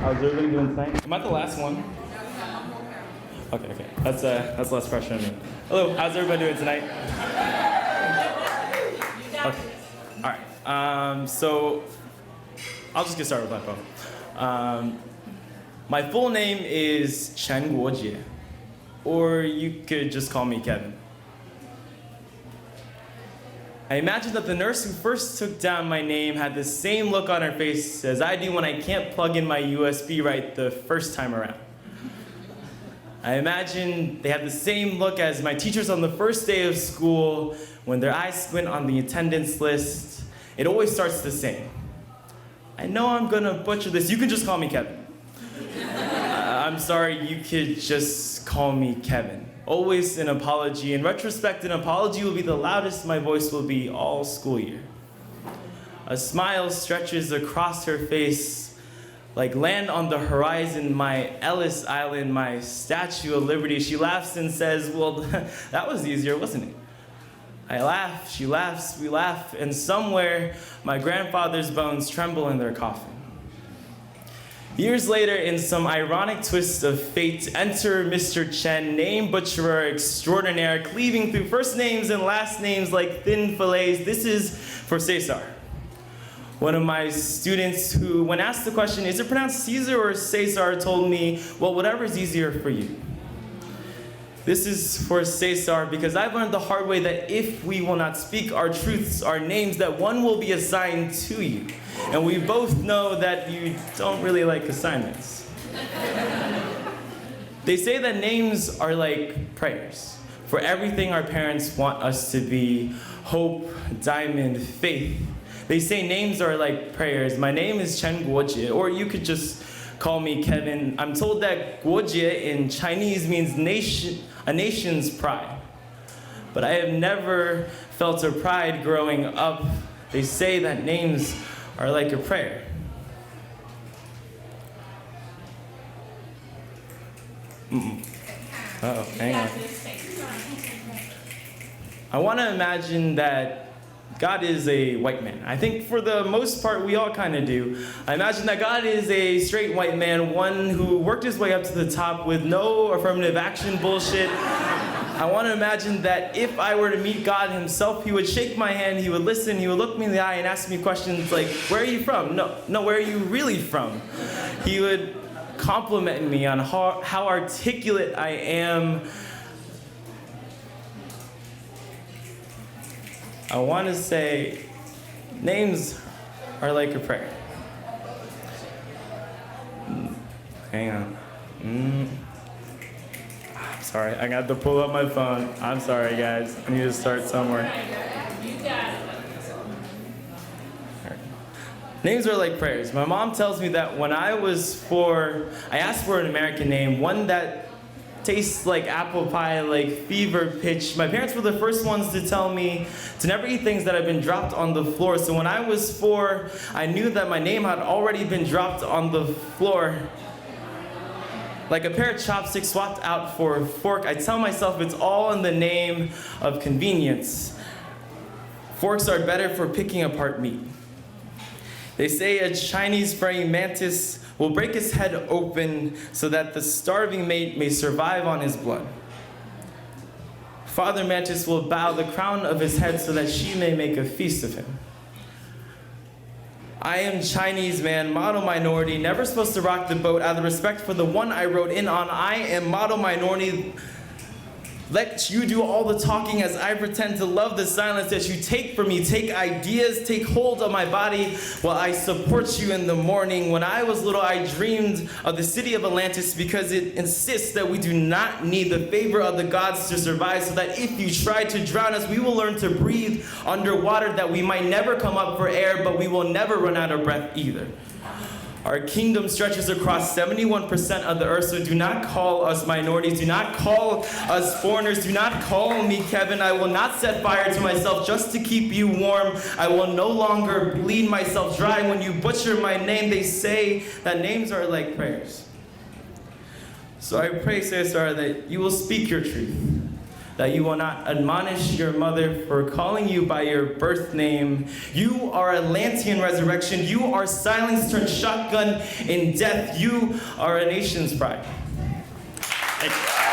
How's everybody doing tonight? Am I the last one? Okay. That's less pressure on me. Hello, how's everybody doing tonight? Okay. All right. So I'll just get started with my poem. My full name is Chen, or you could just call me Kevin. I imagine that the nurse who first took down my name had the same look on her face as I do when I can't plug in my USB right the first time around. I imagine they have the same look as my teachers on the first day of school when their eyes squint on the attendance list. It always starts the same. I know I'm gonna butcher this. You can just call me Kevin. I'm sorry, you could just call me Kevin. Always an apology. In retrospect, an apology will be the loudest my voice will be all school year. A smile stretches across her face like land on the horizon, my Ellis Island, my Statue of Liberty. She laughs and says, well, that was easier, wasn't it? I laugh, she laughs, we laugh, and somewhere my grandfather's bones tremble in their coffin. Years later, in some ironic twist of fate, enter Mr. Chen, name butcherer extraordinaire, cleaving through first names and last names like thin fillets. This is for Cesar, one of my students who, when asked the question, is it pronounced Caesar or Cesar, told me, well, whatever's easier for you. This is for Cesar because I've learned the hard way that if we will not speak our truths, our names, that one will be assigned to you. And we both know that you don't really like assignments. They say that names are like prayers for everything our parents want us to be: hope, diamond, faith. They say names are like prayers. My name is Chen Guojie, or you could just call me Kevin. I'm told that Guojie in Chinese means a nation's pride. But I have never felt a pride growing up. They say that names are like a prayer. Uh-oh, hang on. I want to imagine that God is a white man. I think for the most part, we all kind of do. I imagine that God is a straight white man, one who worked his way up to the top with no affirmative action bullshit. I want to imagine that if I were to meet God himself, he would shake my hand, he would listen, he would look me in the eye and ask me questions like, where are you from? No, where are you really from? He would compliment me on how articulate I am. I want to say, names are like a prayer. Hang on. I'm sorry, I got to pull up my phone. I'm sorry, guys. I need to start somewhere. Names are like prayers. My mom tells me that when I was 4, I asked for an American name, one that tastes like apple pie, like fever pitch. My parents were the first ones to tell me to never eat things that had been dropped on the floor. So when I was 4, I knew that my name had already been dropped on the floor. Like a pair of chopsticks swapped out for a fork, I tell myself it's all in the name of convenience. Forks are better for picking apart meat. They say a Chinese praying mantis will break his head open so that the starving mate may survive on his blood. Father mantis will bow the crown of his head so that she may make a feast of him. I am Chinese man, model minority, never supposed to rock the boat out of respect for the one I wrote in on. I am model minority. Let you do all the talking as I pretend to love the silence that you take from me. Take ideas, take hold of my body while I support you in the morning. When I was little, I dreamed of the city of Atlantis because it insists that we do not need the favor of the gods to survive, so that if you try to drown us, we will learn to breathe underwater, that we might never come up for air, but we will never run out of breath either. Our kingdom stretches across 71% of the earth, so do not call us minorities, do not call us foreigners, do not call me Kevin. I will not set fire to myself just to keep you warm. I will no longer bleed myself dry when you butcher my name. They say that names are like prayers. So I pray, Cesar, that you will speak your truth. that you will not admonish your mother for calling you by your birth name. You are Atlantean resurrection. You are silence turned shotgun in death. You are a nation's pride. Thank you.